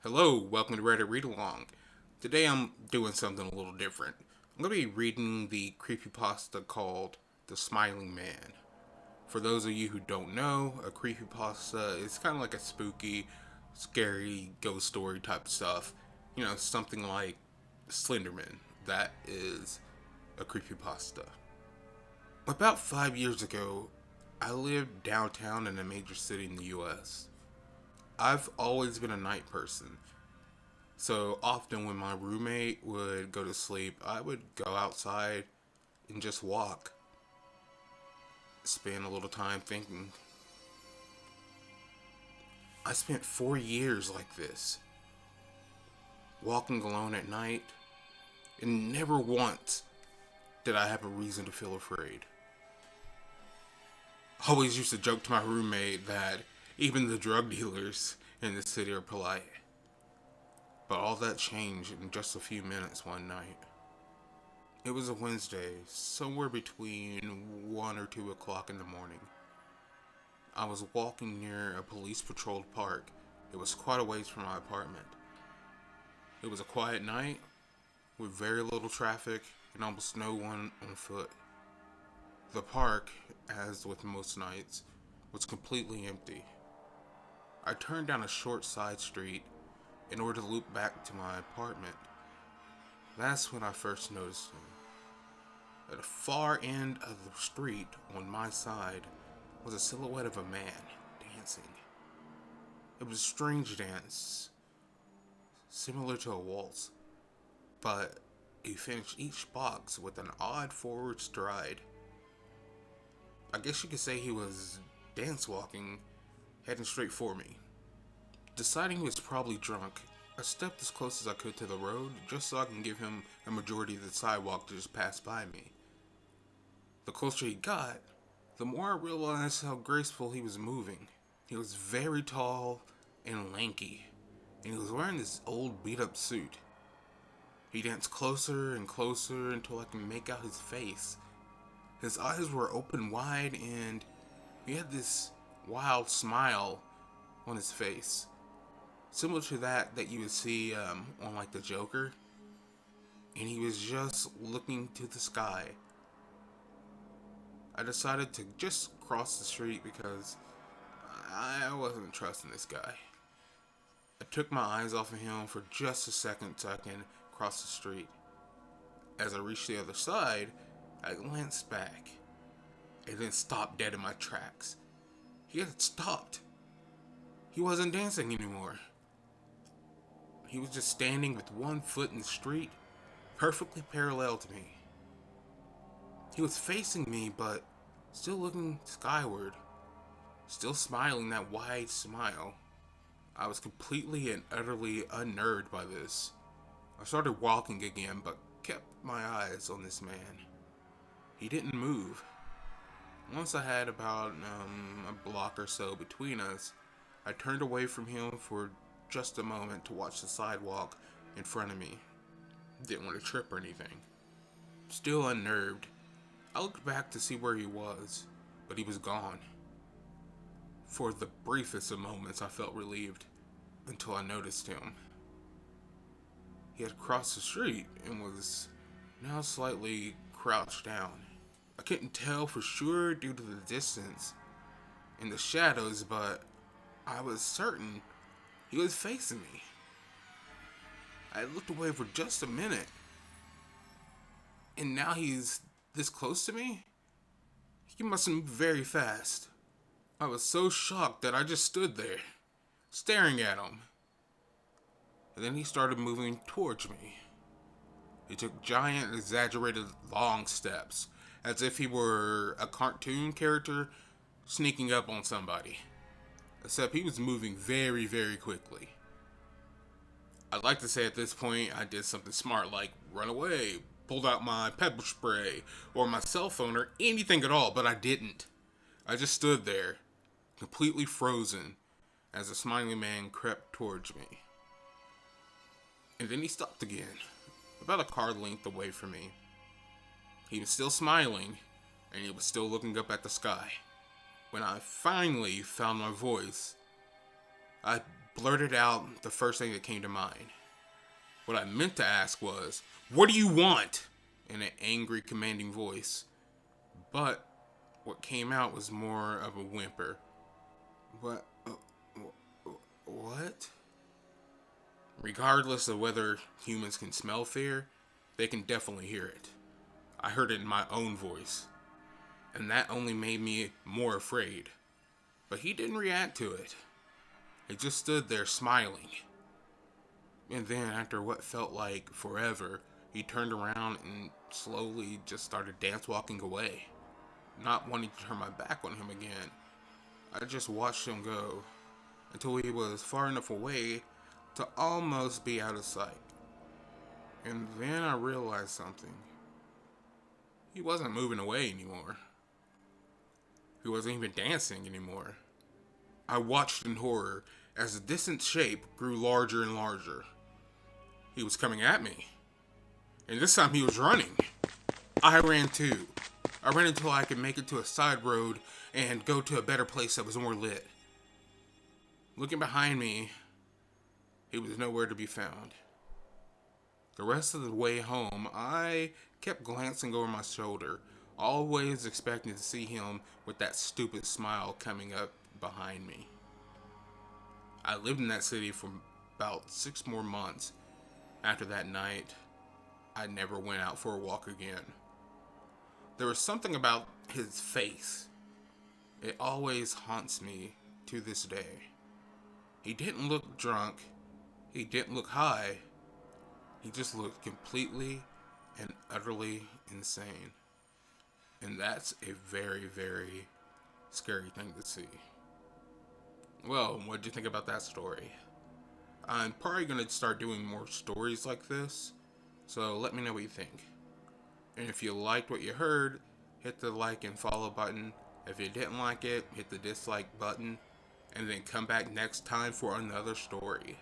Hello, welcome to Reddit Read Along. Today I'm doing something a little different. I'm going to be reading the creepypasta called The Smiling Man. For those of you who don't know, a creepypasta is kind of like a spooky, scary ghost story type stuff. Something like Slenderman. That is a creepypasta. About 5 years ago, I lived downtown in a major city in the US. I've always been a night person. So often when my roommate would go to sleep, I would go outside and just walk. Spend a little time thinking. I spent 4 years like this, walking alone at night, and never once did I have a reason to feel afraid. I always used to joke to my roommate that even the drug dealers in the city are polite. But all that changed in just a few minutes one night. It was a Wednesday, somewhere between 1 or 2 o'clock in the morning. I was walking near a police patrolled park. It was quite a ways from my apartment. It was a quiet night with very little traffic and almost no one on foot. The park, as with most nights, was completely empty. I turned down a short side street in order to loop back to my apartment. That's when I first noticed him. At the far end of the street on my side was a silhouette of a man dancing. It was a strange dance, similar to a waltz, but he finished each box with an odd forward stride. I guess you could say he was dance walking, heading straight for me. Deciding he was probably drunk, I stepped as close as I could to the road just so I can give him a majority of the sidewalk to just pass by me. The closer he got, the more I realized how graceful he was moving. He was very tall and lanky, and he was wearing this old beat up suit. He danced closer and closer until I could make out his face. His eyes were open wide and he had this wild smile on his face. Similar to that you would see on like the Joker. And he was just looking to the sky. I decided to just cross the street because I wasn't trusting this guy. I took my eyes off of him for just a second so I can cross the street. As I reached the other side, I glanced back and then stopped dead in my tracks. He had stopped. He wasn't dancing anymore. He was just standing with one foot in the street, perfectly parallel to me. He was facing me, but still looking skyward, still smiling that wide smile. I was completely and utterly unnerved by this. I started walking again, but kept my eyes on this man. He didn't move. Once I had about a block or so between us, I turned away from him for just a moment to watch the sidewalk in front of me. Didn't want to trip or anything. Still unnerved, I looked back to see where he was, but he was gone. For the briefest of moments, I felt relieved until I noticed him. He had crossed the street and was now slightly crouched down. I couldn't tell for sure due to the distance and the shadows, but I was certain he was facing me. I looked away for just a minute, and now he's this close to me? He must have moved very fast. I was so shocked that I just stood there, staring at him. And then he started moving towards me. He took giant, exaggerated, long steps, as if he were a cartoon character sneaking up on somebody. Except he was moving very, very quickly. I'd like to say at this point I did something smart like run away, pulled out my pepper spray, or my cell phone, or anything at all, but I didn't. I just stood there, completely frozen, as the smiling man crept towards me. And then he stopped again, about a car length away from me. He was still smiling, and he was still looking up at the sky. When I finally found my voice, I blurted out the first thing that came to mind. What I meant to ask was, "What do you want?" in an angry, commanding voice. But what came out was more of a whimper. What? What? Regardless of whether humans can smell fear, they can definitely hear it. I heard it in my own voice, and that only made me more afraid. But he didn't react to it. He just stood there smiling. And then, after what felt like forever, he turned around and slowly just started dance walking away, not wanting to turn my back on him again. I just watched him go until he was far enough away to almost be out of sight. And then I realized something. He wasn't moving away anymore. He wasn't even dancing anymore. I watched in horror as the distant shape grew larger and larger. He was coming at me. And this time he was running. I ran too. I ran until I could make it to a side road and go to a better place that was more lit. Looking behind me, he was nowhere to be found. The rest of the way home, I kept glancing over my shoulder, always expecting to see him with that stupid smile coming up behind me. I lived in that city for about 6 more months. After that night, I never went out for a walk again. There was something about his face. It always haunts me to this day. He didn't look drunk. He didn't look high. He just looked completely and utterly insane. And that's a very, very scary thing to see. Well, what did you think about that story? I'm probably going to start doing more stories like this, so let me know what you think. And if you liked what you heard, hit the like and follow button. If you didn't like it, hit the dislike button, and then come back next time for another story.